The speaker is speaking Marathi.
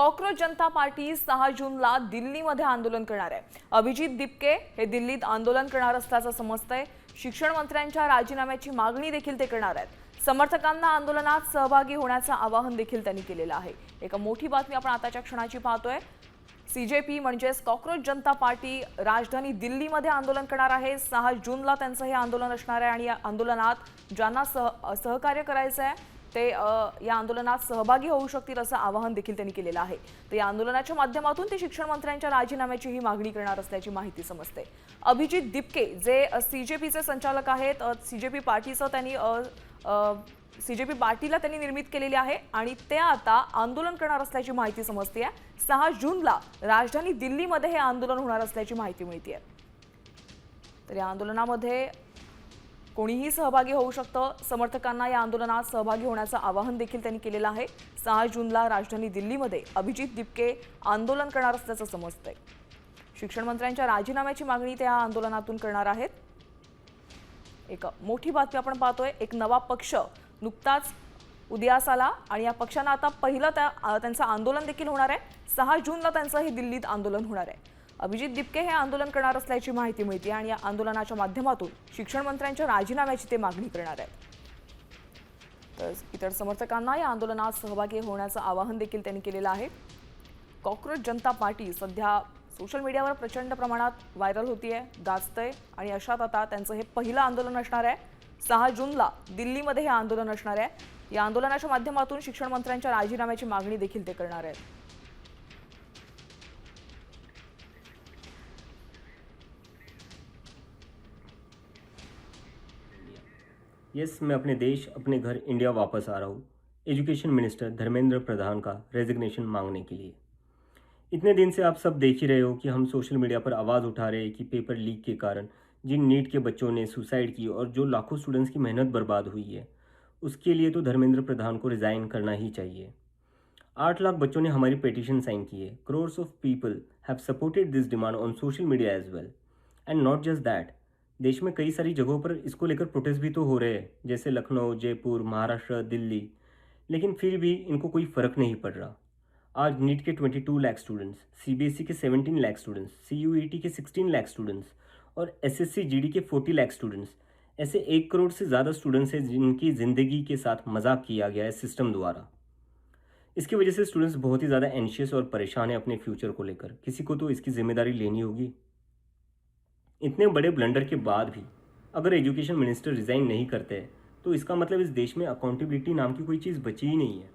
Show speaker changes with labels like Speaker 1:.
Speaker 1: कॉक्रोच जनता पार्टी 6 जूनला दिल्लीमध्ये आंदोलन करणार आहे। अभिजित दिपके हे दिल्लीत आंदोलन करणार असल्याचं समजतंय। शिक्षण मंत्र्यांच्या राजीनाम्याची मागणी देखील ते करणार आहेत। समर्थकांना आंदोलनात सहभागी होण्याचं आवाहन देखील त्यांनी केलेलं आहे। एक मोठी बातमी आपण आताच्या क्षणाची पाहतोय। सीजेपी म्हणजेच कॉक्रोच जनता पार्टी राजधानी दिल्लीमध्ये आंदोलन करणार आहे। 6 जूनला त्यांचं हे आंदोलन असणार आहे आणि या आंदोलनात ज्यांना सहकार्य करायचं आहे ते या आंदोलनात सहभागी होऊ शकतील असं आवाहन देखील त्यांनी केलेलं आहे। तर या आंदोलनाच्या माध्यमातून ते शिक्षण मंत्र्यांच्या राजीनाम्याची ही मागणी करणार असल्याची माहिती समजते। अभिजित दिपके जे सीजेपीचे संचालक आहेत, सीजेपी पार्टीचं त्यांनी सीजेपी पार्टीला त्यांनी निर्मित केलेली आहे आणि ते आता आंदोलन करणार असल्याची माहिती समजते आहे। 6 जूनला राजधानी दिल्लीमध्ये हे आंदोलन होणार असल्याची माहिती मिळते आहे। तर या आंदोलनामध्ये कोणीही सहभागी होऊ शकतं। समर्थकांना या आंदोलनात सहभागी होण्याचं आवाहन देखील त्यांनी केलेलं आहे। 6 जूनला राजधानी दिल्लीमध्ये अभिजित दिपके आंदोलन करणार असल्याचं समजतंय। शिक्षण मंत्र्यांच्या राजीनाम्याची मागणी त्या आंदोलनातून करणार आहेत। एक मोठी बातमी आपण पाहतोय। एक नवा पक्ष नुकताच उदयास आला आणि या पक्षानं आता पहिलं त्यांचं आंदोलन देखील होणार आहे। 6 जूनला त्यांचं हे दिल्लीत आंदोलन होणार आहे। अभिजित दिपके हे आंदोलन करणार असल्याची माहिती मिळते आणि या आंदोलनाच्या माध्यमातून शिक्षण मंत्र्यांच्या राजीनाम्याची ते मागणी करणार आहेत। तर इतर समर्थकांना या आंदोलनात सहभागी होण्याचं आवाहन देखील त्यांनी केलेलं आहे। कॉक्रोच जनता पार्टी सध्या सोशल मीडियावर प्रचंड प्रमाणात व्हायरल होतीये, गाजतंय आणि अशात आता त्यांचं हे पहिलं आंदोलन असणार आहे। 6 जूनला दिल्लीमध्ये हे आंदोलन असणार आहे। या आंदोलनाच्या माध्यमातून शिक्षण मंत्र्यांच्या राजीनाम्याची मागणी देखील ते करणार आहेत।
Speaker 2: यस, मैं अपने देश अपने घर इंडिया वापस आ रहा हूँ। एजुकेशन मिनिस्टर धर्मेंद्र प्रधान का रेजिग्नेशन मांगने के लिए। इतने दिन से आप सब देख ही रहे हो कि हम सोशल मीडिया पर आवाज़ उठा रहे हैं कि पेपर लीक के कारण जिन नीट के बच्चों ने सुसाइड की और जो लाखों स्टूडेंट्स की मेहनत बर्बाद हुई है, उसके लिए तो धर्मेंद्र प्रधान को रिज़ाइन करना ही चाहिए। 8 लाख बच्चों ने हमारी पिटीशन साइन की है। Crores of people have supported this demand on social media as well. And not just that, देश में कई सारी जगहों पर इसको लेकर प्रोटेस्ट भी तो हो रहे हैं, जैसे लखनऊ, जयपुर, महाराष्ट्र, दिल्ली, लेकिन फिर भी इनको कोई फ़र्क नहीं पड़ रहा। आज नीट के 22 लाख स्टूडेंट्स, सीबीएसई के 17 लाख स्टूडेंट्स, सीयूईटी के 16 लाख स्टूडेंट्स और एसएससी जीडी के 40 लाख स्टूडेंट्स, ऐसे 1 करोड़ से ज़्यादा स्टूडेंट्स हैं जिनकी ज़िंदगी के साथ मजाक किया गया है सिस्टम द्वारा। इसकी वजह से स्टूडेंट्स बहुत ही ज़्यादा एंशियस और परेशान हैं अपने फ्यूचर को लेकर। किसी को तो इसकी जिम्मेदारी लेनी होगी। इतने बड़े ब्लंडर के बाद भी अगर एजुकेशन मिनिस्टर रिज़ाइन नहीं करते हैं तो इसका मतलब इस देश में अकाउंटेबिलिटी नाम की कोई चीज़ बची ही नहीं है।